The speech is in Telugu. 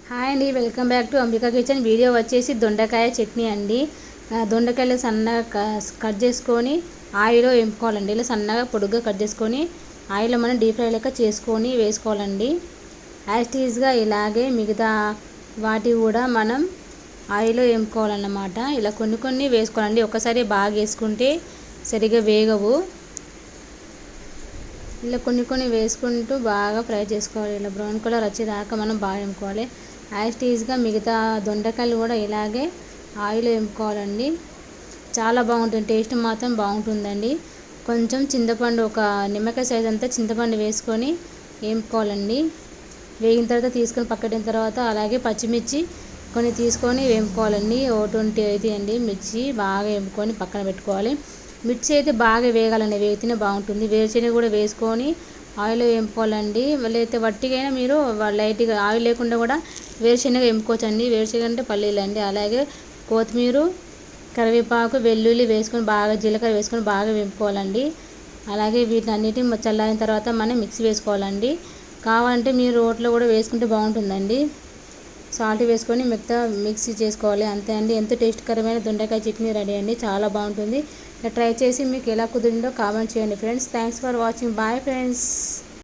హాయ్ అండి, welcome back to Ambika kitchen. Video వచ్చేసి దొండకాయ చట్నీ అండి. దొండకాయలు సన్నగా కట్ చేసుకొని ఆయిల్లో వేపుకోవాలండి. ఇలా సన్నగా పొడుగ్గా కట్ చేసుకొని ఆయిల్లో మనం డీప్ ఫ్రై లెక్క చేసుకొని వేసుకోవాలండి. యాస్టీజ్గా ఇలాగే మిగతా వాటి కూడా మనం ఆయిల్లో వేపుకోవాలన్నమాట. ఇలా కొన్ని కొన్ని వేసుకోవాలండి. ఒకసారి బాగా వేసుకుంటే సరిగా వేగవు. ఇలా కొన్ని కొన్ని వేసుకుంటూ బాగా ఫ్రై చేసుకోవాలి. ఇలా బ్రౌన్ కలర్ వచ్చేదాకా మనం బాగా వేపుకోవాలి. యాస్టీజ్గా మిగతా దొండకాయలు కూడా ఇలాగే ఆయిల్ వేపుకోవాలండి. చాలా బాగుంటుంది, టేస్ట్ మాత్రం బాగుంటుందండి. కొంచెం చింతపండు, ఒక నిమ్మకాయ సైజ్ అంతా చింతపండు వేసుకొని వేపుకోవాలండి. వేగిన తర్వాత తీసుకొని పక్కన తర్వాత అలాగే పచ్చిమిర్చి కొన్ని తీసుకొని వేపుకోవాలండి. 20 అయితే అండి మిర్చి బాగా వేపుకొని పక్కన పెట్టుకోవాలి. మిర్చి అయితే బాగా వేగాలండి, వేగితేనే బాగుంటుంది. వేరుశనగ కూడా వేసుకొని ఆయిల్ వేపుకోవాలండి. లేకపోతే వట్టిగైనా మీరు లైట్గా ఆయిల్ లేకుండా కూడా వేరుశనగ వేపుకోవచ్చు అండి. వేరుశనగ అంటే పల్లీలు అండి. అలాగే కొత్తిమీర, కరివేపాకు, వెల్లుల్లి వేసుకొని బాగా జీలకర్ర వేసుకొని బాగా వేపుకోవాలండి. అలాగే వీటన్నిటిని చల్లారిన తర్వాత మనం మిక్సీ వేసుకోవాలండి. కావాలంటే మీరు రోట్లో కూడా వేసుకుంటే బాగుంటుందండి. సాల్ట్ వేసుకొని మిక్సీ చేసుకోవాలి, అంతే అండి. ఎంతో టేస్ట్కరమైన దొండకాయ చట్నీ రెడీ అండి. చాలా బాగుంటుంది. ట్రై చేసి మీకు ఎలా కుదిరిందో కామెంట్ చేయండి friends. Thanks for watching. Bye friends.